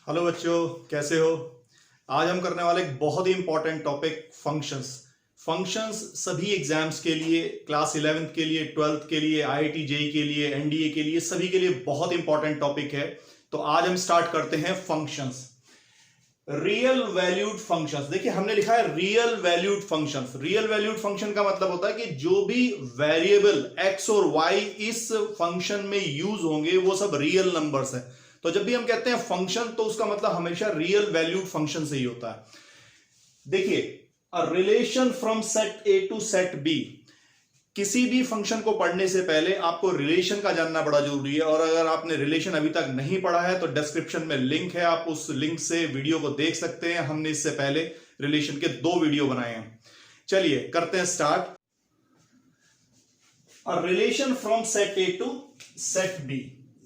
Hello बच्चों, कैसे हो। आज हम करने वाले एक बहुत ही इंपॉर्टेंट टॉपिक फंक्शंस। फंक्शंस सभी एग्जाम्स के लिए, क्लास 11th के लिए, 12th के लिए, आईआईटी जेई के लिए, एनडीए के लिए, सभी के लिए बहुत इंपॉर्टेंट टॉपिक है। तो आज हम स्टार्ट करते हैं फंक्शंस। Real valued functions. देखिए हमने लिखा है real valued functions. Real valued function का मतलब होता है कि जो भी वेरिएबल एक्स और वाई इस फंक्शन में यूज होंगे वो सब रियल नंबर्स हैं। तो जब भी हम कहते हैं फंक्शन तो उसका मतलब हमेशा रियल वैल्यूड फंक्शन से ही होता है। देखिए, a relation from set A to set B. किसी भी फंक्शन को पढ़ने से पहले आपको रिलेशन का जानना बड़ा जरूरी है, और अगर आपने रिलेशन अभी तक नहीं पढ़ा है तो डिस्क्रिप्शन में लिंक है, आप उस लिंक से वीडियो को देख सकते हैं। हमने इससे पहले रिलेशन के 2 वीडियो बनाए हैं। चलिए करते हैं start. A relation from set A to set B.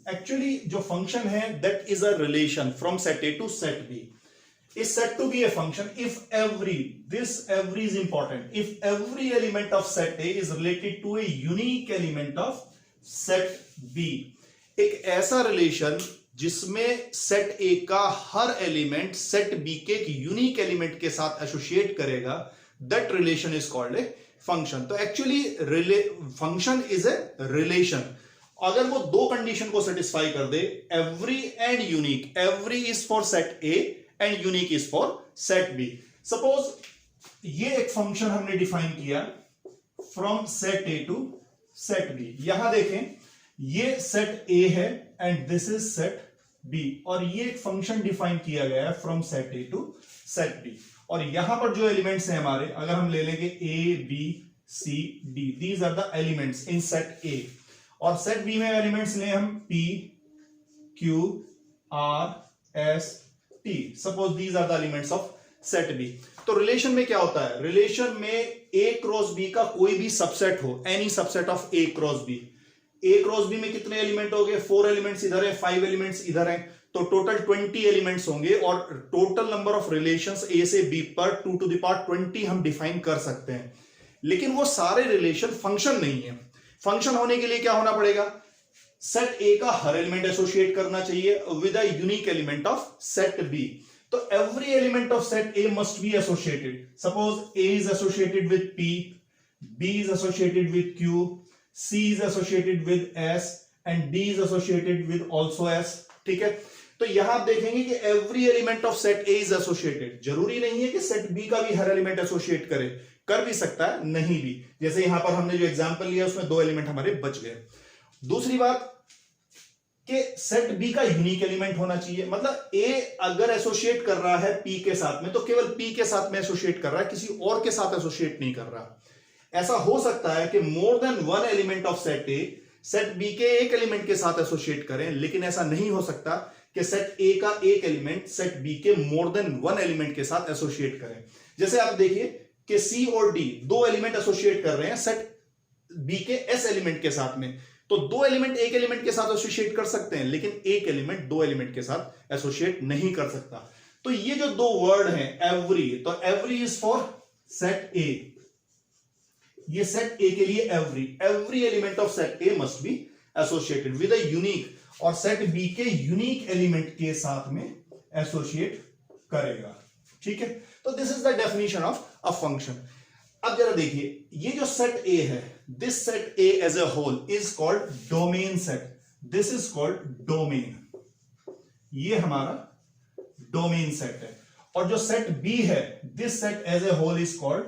Actually जो फंक्शन है that is a relation from set A to set B. is said to be a function if every is important, if every element of set A is related to a unique element of set B। एक ऐसा relation जिसमें set A का हर element set B के एक unique element के साथ associate करेगा, that relation is called a function. तो actually function is a relation अगर वो 2 कंडीशन को सेटिस्फाई कर दे, every and unique. Every is for set A and unique is for set B. Suppose ये एक फंक्शन हमने डिफाइन किया from set A to set B. यहां देखें, ये सेट ए है and this is set B, और ये एक फंक्शन डिफाइन किया गया है from set A to set B. और यहां पर जो एलिमेंट्स हैं हमारे, अगर हम ले लेंगे A B C D, these are the elements in set A. और सेट बी में एलिमेंट्स ले हम P Q R S T। Suppose these are the elements of set B। तो रिलेशन में क्या होता है, रिलेशन में A क्रॉस B का कोई भी सबसेट हो, any subset of A cross B। A cross B में कितने एलिमेंट हो गए, 4 एलिमेंट्स इधर है, 5 एलिमेंट्स इधर है, तो टोटल 20 एलिमेंट्स होंगे। और total number of relations A से B पर 2 to the power 20 हम डिफाइन कर सकते हैं। लेकिन वो सारे रिलेशन फंक्शन नहीं है। फंक्शन होने के लिए क्या होना पड़ेगा, सेट ए का हर एलिमेंट एसोसिएट करना चाहिए with a unique element of set B. तो every element of set A must be associated. Suppose a is associated with p, b is associated with q, c is associated with s and d is associated with also s. ठीक है, तो यहां आप देखेंगे कि every element of set A is associated. जरूरी नहीं है कि सेट बी का भी हर एलिमेंट एसोसिएट करे, कर भी सकता है, नहीं भी। जैसे यहां पर हमने जो एग्जांपल लिया उसमें 2 एलिमेंट हमारे बच गए। दूसरी बात कि सेट बी का यूनिक एलिमेंट होना चाहिए। मतलब ए अगर एसोसिएट कर रहा है पी के साथ में तो केवल पी के साथ में एसोसिएट कर रहा है, किसी और के साथ एसोसिएट नहीं कर रहा। ऐसा हो सकता है कि more than 1 element of set A set B के एक एलिमेंट के साथ एसोसिएट करें, लेकिन ऐसा नहीं हो सकता कि सेट ए का एक एलिमेंट सेट बी के मोर देन 1 एलिमेंट के साथ एसोसिएट करें। जैसे आप देखिए कि सी और डी 2 एलिमेंट एसोसिएट कर रहे हैं सेट बी के एस एलिमेंट के साथ में, तो 2 एलिमेंट एक एलिमेंट के साथ एसोसिएट कर सकते हैं, लेकिन एक एलिमेंट 2 एलिमेंट के साथ एसोसिएट नहीं कर सकता। तो ये जो 2 वर्ड हैं एवरी, तो every is for set A. ये सेट ए के लिए every element of set A must be associated with a unique, और सेट बी के यूनिक एलिमेंट के साथ में एसोसिएट करेगा। ठीक है, तो this is the definition of a function. अब जरा देखिए, ये जो सेट ए है, this set A as a whole is called domain set. This is called domain. ये हमारा डोमेन सेट है। और जो सेट बी है, this set as a whole is called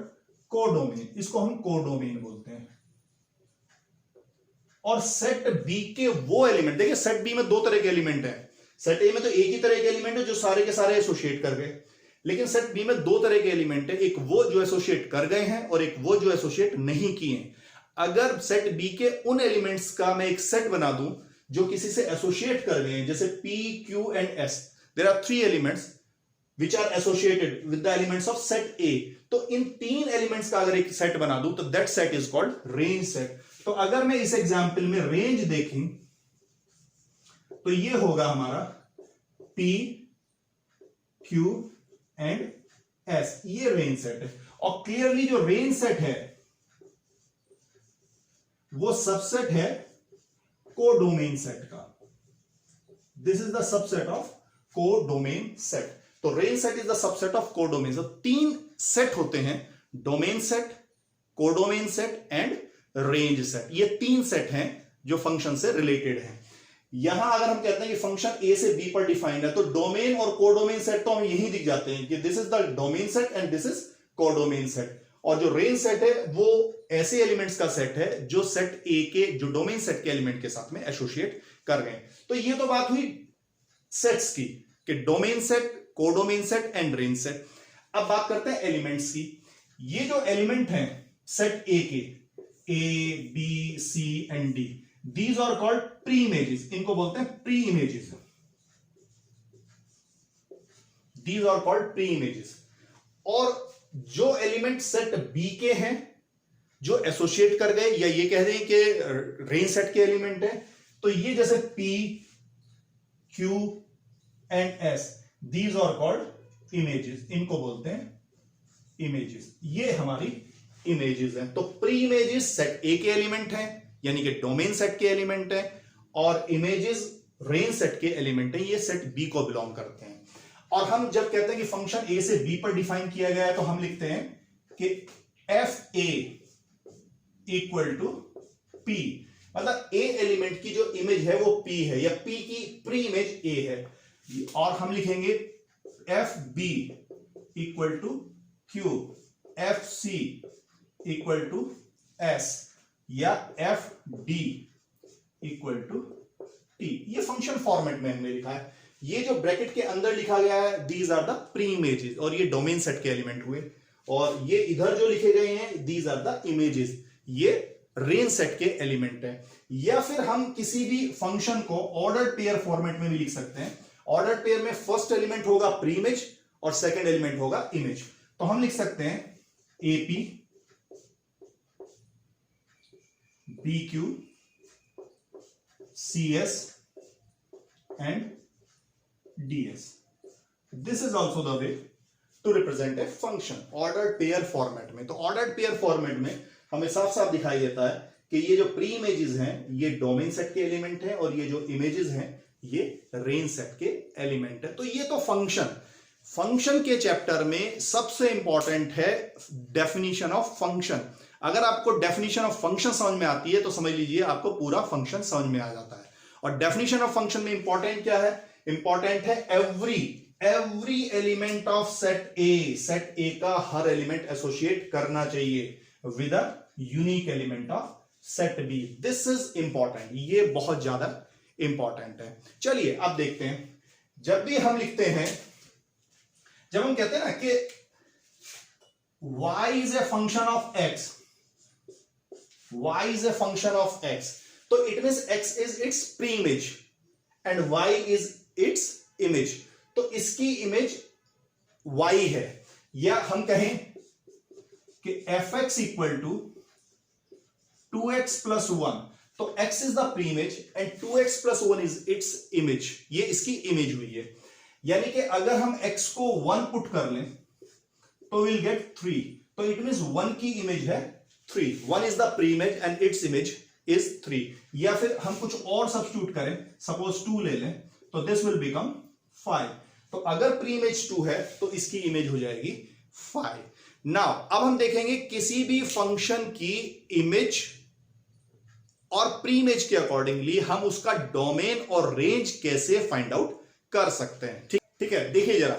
codomain. इसको हम कोडोमेन बोलते हैं। और सेट बी के वो एलिमेंट, देखिए सेट बी में 2 तरह के एलिमेंट हैं। सेट ए में तो एक ही तरह के एलिमेंट है जो सारे के सारे एसोसिएट कर गए, लेकिन सेट बी में 2 तरह के एलिमेंट है, एक वो जो एसोसिएट कर गए हैं और एक वो जो एसोसिएट नहीं किए हैं। अगर सेट बी के उन एलिमेंट्स का मैं एक सेट बना दूं जो किसी से एसोसिएट कर गए हैं, जैसे P Q and S, there are 3 elements which are associated with the elements of set A, तो इन 3 एलिमेंट्स का अगर एक सेट बना दूं तो that set is called range set. तो अगर मैं इस एग्जांपल में रेंज देखें तो ये होगा हमारा पी क्यू एंड एस, ये रेंज सेट है। और क्लियरली जो रेंज सेट है वो सबसेट है कोडोमेन सेट का। This is the subset of codomain set. तो range set is the subset of codomain. तो 3 सेट होते हैं, domain set, codomain set and range set. ये 3 सेट हैं जो फंक्शन से रिलेटेड हैं। यहां अगर हम कहते हैं कि फंक्शन ए से बी पर डिफाइंड है, तो डोमेन और कोडोमेन सेट तो हम यही दिख जाते हैं कि this is the domain set and this is codomain set. और जो रेंज सेट है वो ऐसे एलिमेंट्स का सेट है जो सेट ए के, जो डोमेन सेट के एलिमेंट के साथ में एसोसिएट कर गए। तो ये तो बात हुई सेट्स की कि domain set, codomain set and range set. अब बात करते हैं एलिमेंट्स की। ये जो एलिमेंट हैं सेट ए के, A B C and D, these are called pre images. इनको बोलते हैं pre images. These are called pre images. और जो एलिमेंट सेट बी के हैं जो एसोसिएट कर गए, या ये कह दें कि रेंज सेट के एलिमेंट है, तो ये जैसे P Q and S, these are called images. इनको बोलते हैं इमेजेस। ये हमारी इमेजेस हैं। तो प्री इमेजेस सेट ए के एलिमेंट हैं, यानी कि डोमेन सेट के एलिमेंट हैं, और इमेजेस रेंज सेट के एलिमेंट हैं, ये सेट बी को बिलोंग करते हैं। और हम जब कहते हैं कि फंक्शन ए से बी पर डिफाइन किया गया है, तो हम लिखते हैं कि F A equal to P, मतलब ए एलिमेंट की जो इमेज है वो पी है, या पी की प्री इमेज ए है। और हम लिखेंगे F B equal to Q, F C equal to S, या F D equal to T. ये फंक्शन फॉर्मेट में हमने लिखा है। ये जो ब्रैकेट के अंदर लिखा गया है, these are the pre images, और ये डोमेन सेट के एलिमेंट हुए। और ये इधर जो लिखे गए हैं, दीज आर द इमेजेस, ये रेंज सेट के एलिमेंट है। या फिर हम किसी भी फंक्शन को ऑर्डर्ड पेयर फॉर्मेट में भी लिख सकते हैं। ऑर्डर्ड पेयर में फर्स्ट एलिमेंट होगा प्री इमेज और सेकंड एलिमेंट होगा इमेज। तो हम लिख सकते हैं A P B Q C S and ds. This is also the way to represent a function ordered pair format में। तो ordered pair format में हमें साफ साफ दिखाई देता है कि ये जो प्री इमेजेस हैं ये डोमेन सेट के एलिमेंट हैं, और ये जो इमेजेस हैं ये रेंज सेट के एलिमेंट है। तो ये तो फंक्शन के चैप्टर में सबसे इंपॉर्टेंट है डेफिनेशन ऑफ फंक्शन। अगर आपको डेफिनेशन ऑफ फंक्शन समझ में आती है तो समझ लीजिए आपको पूरा फंक्शन समझ में आ जाता है। और डेफिनेशन ऑफ फंक्शन में इंपॉर्टेंट क्या है? इंपॉर्टेंट है every element of set A का हर एलिमेंट एसोसिएट करना चाहिए with a unique element of set B. This is important, ये बहुत ज्यादा इंपॉर्टेंट है। चलिए अब देखते हैं, जब भी हम लिखते हैं, जब हम कहते हैं ना कि y is a function of x, y is a function of x, तो it means x is its pre image and y is its image. तो इसकी इमेज y है। या हम कहें कि fx equal to 2x plus 1, तो x is the pre image and 2x plus 1 is its image. ये इसकी इमेज हुई है। यानी कि अगर हम x को 1 पुट कर लें तो विल गेट 3, तो इट मीन्स 1 की इमेज है 3। 1 is the pre image and its image is 3। या फिर हम कुछ और सब्स्टिट्यूट करें, सपोज 2 ले लें, तो दिस विल बिकम 5। तो अगर प्री इमेज 2 है तो इसकी इमेज हो जाएगी 5। नाउ अब हम देखेंगे किसी भी फंक्शन की इमेज और प्री इमेज के अकॉर्डिंगली हम उसका डोमेन और रेंज कैसे फाइंड आउट कर सकते हैं। ठीक है, देखिए जरा,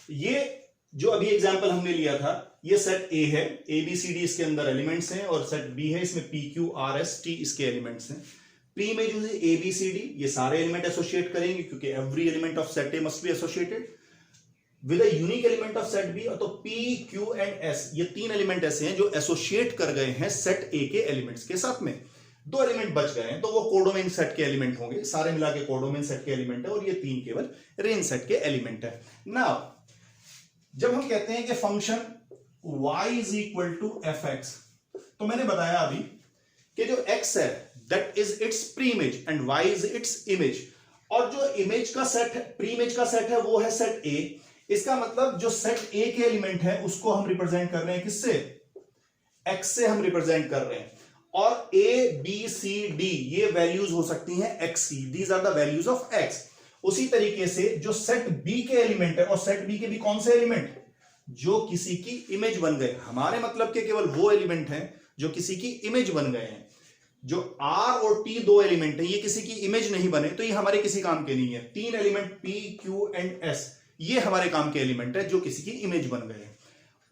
ये जो अभी एग्जांपल हमने लिया था, ये सेट ए है, ए बी सी डी इसके अंदर एलिमेंट्स हैं, और सेट बी है, इसमें P Q R S T इसके एलिमेंट्स हैं। Pre image A B C D, ये सारे एलिमेंट एसोसिएट करेंगे क्योंकि every element of set A must be associated with a unique element of set B. तो P Q and S, ये 3 element ऐसे हैं जो एसोसिएट कर गए हैं सेट ए के एलिमेंट्स के साथ में। 2 एलिमेंट बच गए हैं, तो वो कोडोमेन सेट के एलिमेंट होंगे, सारे मिला के कोडोमेन सेट के एलिमेंट है, और ये 3 केवल रेंज सेट के एलिमेंट है। नाउ जब हम कहते हैं कि function y is equal to F X, तो मैंने बताया अभी कि जो x है that is its pre image and y is its image, और जो इमेज का सेट है, प्री इमेज का सेट है, वो है सेट a। इसका मतलब जो सेट a के एलिमेंट है उसको हम रिप्रेजेंट कर रहे हैं किससे? x से हम रिप्रेजेंट कर रहे हैं। और a b c d ये वैल्यूज हो सकती हैं x की, these are the values of x। उसी तरीके से जो सेट बी के एलिमेंट है, और सेट बी के भी कौन से एलिमेंट जो किसी की इमेज बन गए, हमारे मतलब के केवल वो एलिमेंट हैं जो किसी की इमेज बन गए हैं। जो आर और टी दो एलिमेंट हैं, ये किसी की इमेज नहीं बने तो ये हमारे किसी काम के नहीं है। तीन element P Q and S ये हमारे काम के एलिमेंट है जो किसी की इमेज बन गए हैं।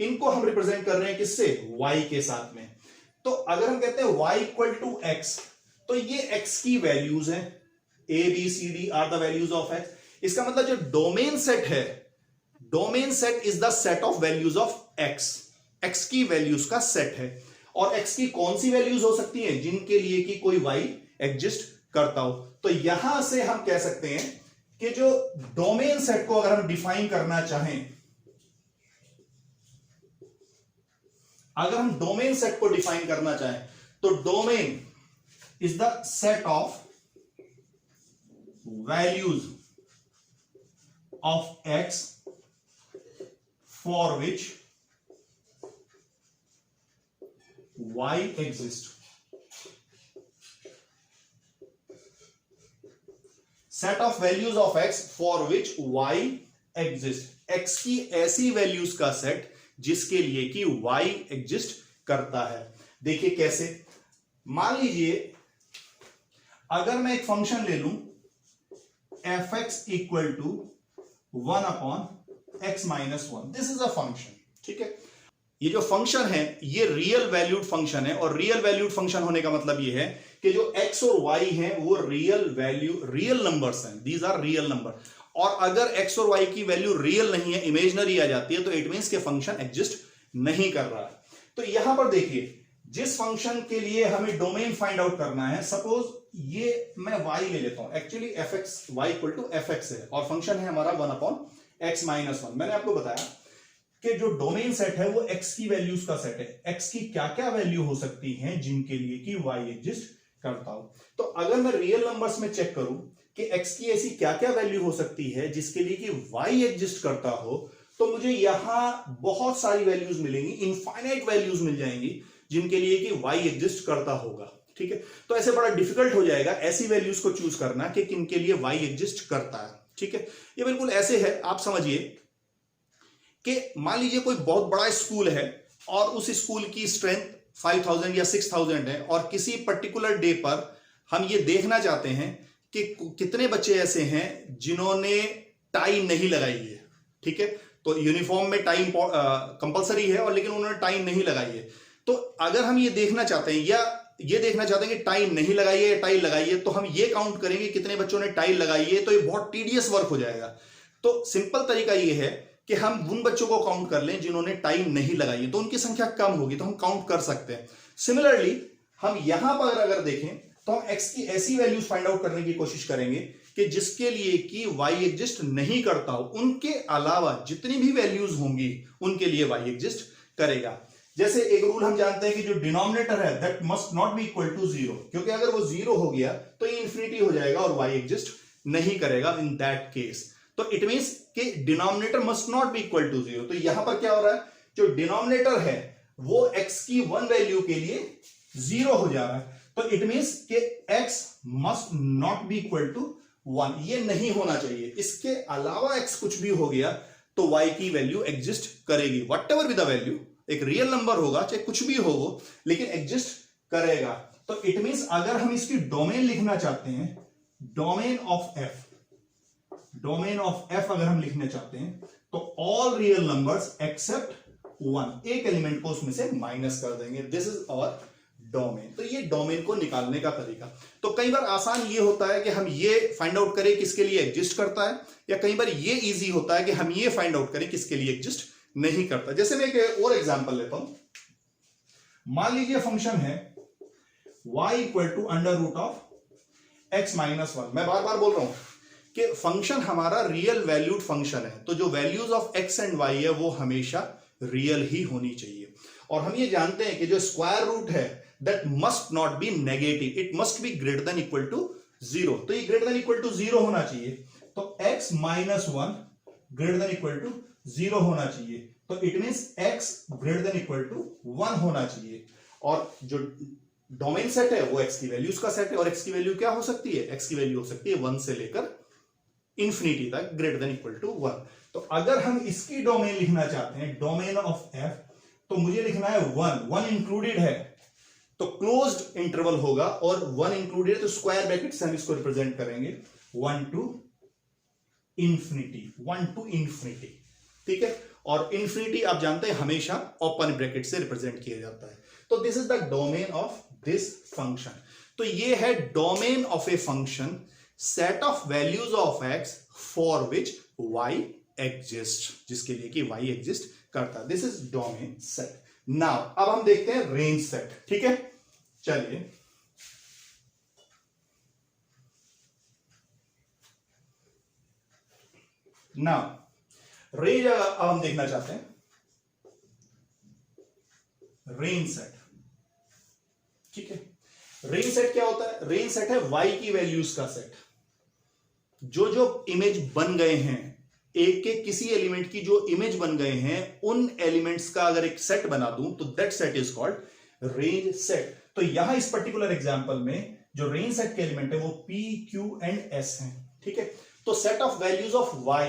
इनको हम रिप्रेजेंट कर रहे हैं किससे, y के साथ में। तो अगर हम कहते हैं y इक्वल टू x, तो ये x की वैल्यूज हैं, a b c d are the values of x। इसका मतलब जो डोमेन सेट है, domain set is the set of values of x, x की वैल्यूज का सेट है। और x की कौन सी वैल्यूज हो सकती हैं, जिनके लिए कि कोई y एग्जिस्ट करता हो। तो यहां से हम कह सकते हैं कि जो डोमेन सेट को अगर हम डिफाइन करना चाहें, अगर हम डोमेन सेट को डिफाइन करना चाहें तो domain is the set of values of x for which y exist। Set of values of x for which y exist। x की ऐसी वैल्यूज का सेट जिसके लिए कि y एग्जिस्ट करता है। देखिए कैसे, मान लीजिए अगर मैं एक फंक्शन ले लूं fx equal to 1 upon x minus 1, this is a function, ठीक है। ये जो फंक्शन है ये रियल वैल्यूड फंक्शन है, और रियल वैल्यूड फंक्शन होने का मतलब ये है कि जो x और y हैं वो रियल नंबर्स हैं, दीज आर रियल नंबर। और अगर x और y की वैल्यू रियल नहीं है, इमेजिनरी आ जाती है, तो इट मींस के फंक्शन एग्जिस्ट नहीं कर रहा है। तो यहां पर देखिए, जिस फंक्शन के लिए हमें डोमेन फाइंड आउट करना है, सपोज ये मैं y ले लेता हूं, actually fx y equal to fx है और फंक्शन है हमारा 1 अपॉन x माइनस 1। मैंने आपको बताया कि जो डोमेन सेट है वो x की वैल्यूज का सेट है। x की क्या क्या वैल्यू हो सकती हैं जिनके लिए कि y एग्जिस्ट करता हो। तो अगर मैं रियल नंबर्स में चेक करूं कि x की ऐसी क्या क्या वैल्यू हो सकती है जिसके लिए कि y एग्जिस्ट करता हो, तो मुझे यहां बहुत सारी वैल्यूज मिलेंगी, इनफाइनाइट वैल्यूज मिल जाएंगी जिनके लिए कि y एग्जिस्ट करता होगा, ठीक है। तो ऐसे बड़ा डिफिकल्ट हो जाएगा ऐसी वैल्यूज को चूज करना कि किनके लिए y एग्जिस्ट करता है, ठीक है। ये बिल्कुल ऐसे है, आप समझिए कि मान लीजिए कोई बहुत बड़ा स्कूल है और उस स्कूल की स्ट्रेंथ 5000 या 6000 है, और किसी पर्टिकुलर डे पर हम ये देखना चाहते हैं कि कितने बच्चे ऐसे हैं जिन्होंने टाई नहीं लगाई है, ठीक है। तो यूनिफॉर्म में टाई कंपलसरी है और लेकिन उन्होंने टाई नहीं लगाई है। तो अगर हम ये देखना चाहते हैं या ये देखना चाहते हैं कि टाई नहीं लगाई है या टाई लगाई है, तो हम ये काउंट करेंगे कितने बच्चों ने टाई लगाई है, तो ये बहुत टीडियस वर्क हो जाएगा। तो सिंपल तरीका ये है कि हम उन बच्चों को काउंट कर लें जिन्होंने टाई नहीं लगाई है, तो उनकी संख्या कम होगी, तो हम काउंट कर सकते हैं। सिमिलरली हम यहां पर अगर देखें तो हम x की ऐसी वैल्यूज फाइंड आउट करने की कोशिश करेंगे कि जिसके लिए कि y एग्जिस्ट नहीं करता हो, उनके अलावा जितनी भी वैल्यूज होंगी उनके लिए y एग्जिस्ट करेगा। जैसे एक रूल हम जानते हैं कि जो डिनोमिनेटर है that must not be equal to 0, क्योंकि अगर वो 0 हो गया तो ये इंफिनिटी हो जाएगा और y एग्जिस्ट नहीं करेगा इन दैट केस। तो इट मींस कि denominator must not be equal to 0। तो यहां पर क्या हो रहा है, जो डिनोमिनेटर है वो x की 1 वैल्यू के लिए 0 हो जा रहा है, तो इट मींस कि x must not be equal to 1, ये नहीं होना चाहिए। इसके अलावा x कुछ भी हो गया तो y की वैल्यू एग्जिस्ट करेगी, what ever with the value, एक रियल नंबर होगा चाहे कुछ भी हो वो, लेकिन एग्जिस्ट करेगा। तो इट मींस अगर हम इसकी डोमेन लिखना चाहते हैं, डोमेन ऑफ f अगर हम लिखना चाहते हैं तो ऑल रियल नंबर्स एक्सेप्ट 1, एक एलिमेंट को उसमें से माइनस कर देंगे, दिस इज आवर डोमेन। तो ये डोमेन को निकालने का तरीका। तो कई बार आसान ये होता है कि हम ये फाइंड आउट करें किसके लिए एग्जिस्ट करता है, या कई बार ये इजी होता है कि हम ये फाइंड आउट करें किसके लिए एग्जिस्ट नहीं करता। जैसे मैं एक और एग्जांपल लेता हूं, मान लीजिए फंक्शन है y equal to under root of x minus 1। मैं बार बार बोल रहा हूं कि फंक्शन हमारा रियल वैल्यूड फंक्शन है, तो जो values of x and y है वो हमेशा रियल ही होनी चाहिए। और हम ये जानते हैं कि जो स्क्वायर रूट है that must not be negative, it must be greater than equal to 0। तो ये ग्रेटर देन इक्वल टू 0 होना चाहिए, तो x minus 1 greater than equal to 0 होना चाहिए, तो it means x greater than equal to 1 होना चाहिए। और जो डोमेन सेट है वो x की वैल्यूज का सेट है, और x की वैल्यू क्या हो सकती है, x की वैल्यू हो सकती है 1 से लेकर इंफिनिटी तक ग्रेटर देन इक्वल टू 1। तो अगर हम इसकी डोमेन लिखना चाहते हैं, डोमेन ऑफ एफ, तो मुझे लिखना है 1 इंक्लूडेड है तो क्लोज्ड इंटरवल होगा, और 1 इंक्लूडेड है तो स्क्वायर ब्रैकेट से हम इसको रिप्रेजेंट करेंगे 1 to infinity, ठीक है। और इंफिनिटी आप जानते हैं हमेशा ओपन ब्रैकेट से रिप्रेजेंट किया जाता है। तो this is the domain of this function. तो ये है domain of a function, set of values of X for which Y exist, जिसके लिए कि वाई एग्जिस्ट करता है। This is domain set. Now अब हम देखते हैं रेंज सेट, ठीक है। चलिए नाउ रेंज अब हम देखना चाहते हैं, रेंज सेट, ठीक है। रेंज सेट क्या होता है? रेंज सेट है वाई की वैल्यूज का सेट। जो जो इमेज बन गए हैं, एक के किसी एलिमेंट की जो इमेज बन गए हैं, उन एलिमेंट्स का अगर एक सेट बना दूं तो that set is called range set. तो यहां इस पर्टिकुलर एग्जांपल में जो रेंज सेट के एलिमेंट है वो P, Q एंड S हैं, ठीक है। तो set of values of Y,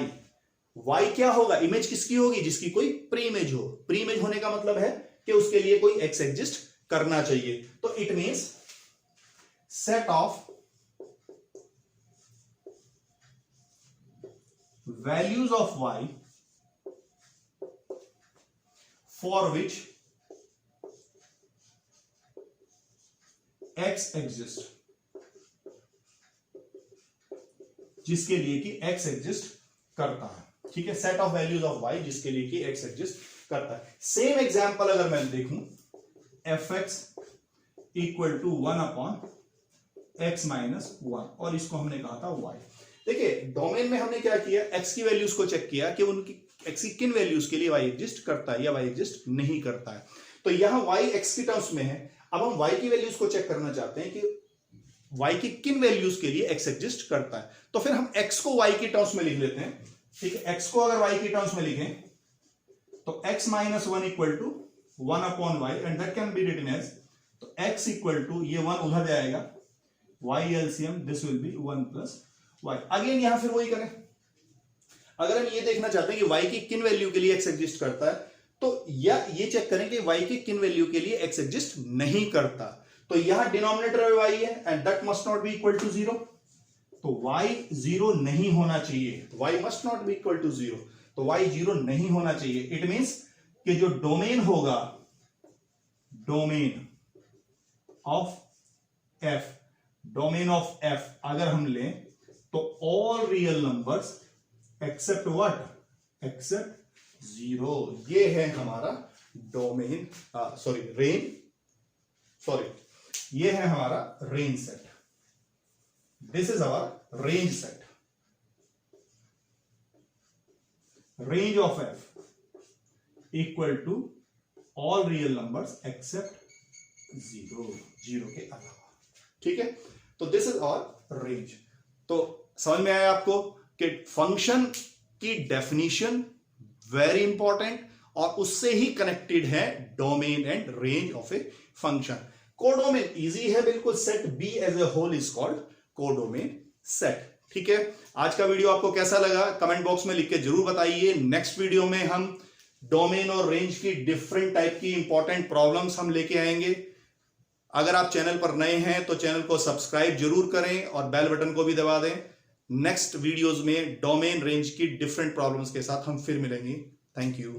Y क्या होगा? इमेज किसकी होगी? जिसकी कोई प्री इमेज हो। प्री इमेज होने का मतलब है कि उसके लिए कोई X एग्जिस्ट करना चाहिए। तो it means set of values of y for which x exists, जिसके लिए कि x एग्जिस्ट करता है, ठीक है। Set of values of y जिसके लिए कि x एग्जिस्ट करता है। सेम एग्जांपल अगर मैं देखूं, fx equal to 1 upon x minus 1, और इसको हमने कहा था y। देखिए डोमेन में हमने क्या किया, x की वैल्यूज को चेक किया कि उनकी x की किन वैल्यूज के लिए y एग्जिस्ट करता है या y एग्जिस्ट नहीं करता है। तो यहां y x की टर्म्स में है। अब हम y की वैल्यूज को चेक करना चाहते हैं कि y की किन वैल्यूज के लिए x एग्जिस्ट करता है। तो फिर हम x को y की टर्म्स में लिख लेते हैं, ठीक है। x को अगर y की टर्म्स में लिखें तो x minus 1 equal to 1 upon y, and that can be written as, तो x इक्वल टू, ये 1 उधर जाएगा, y LCM this will be 1 plus y। Again यहां फिर वही करें, अगर हम ये देखना चाहते हैं कि y की किन वैल्यू के लिए x एग्जिस्ट करता है, तो या ये चेक करें कि y की किन वैल्यू के लिए x एग्जिस्ट नहीं करता। तो यहां डिनोमिनेटर में y है and that must not be equal to 0, तो y 0 नहीं होना चाहिए, y must not be equal to 0, तो y 0 नहीं होना चाहिए। इट मींस कि जो डोमेन होगा, domain of f, domain of f अगर हम लें तो all real numbers except what, except 0, ये है हमारा डोमेन, ये है हमारा range set. This is our range set. Range of f equal to all real numbers except 0 के अलावा, ठीक है। तो दिस इज आवर रेंज। तो समझ में आया आपको कि फंक्शन की डेफिनेशन वेरी इंपॉर्टेंट, और उससे ही कनेक्टेड है domain and range of a function. Codomain easy है बिल्कुल, set B as a whole is called codomain set, ठीक है। आज का वीडियो आपको कैसा लगा कमेंट बॉक्स में लिख के जरूर बताइए। नेक्स्ट वीडियो में हम डोमेन और रेंज की डिफरेंट टाइप की इंपॉर्टेंट प्रॉब्लम्स हम लेके आएंगे। अगर आप चैनल पर नए हैं तो चैनल को सब्सक्राइब जरूर करें और बेल बटन को भी दबा दें। नेक्स्ट वीडियोस में डोमेन रेंज की डिफरेंट प्रॉब्लम्स के साथ हम फिर मिलेंगे। Thank you.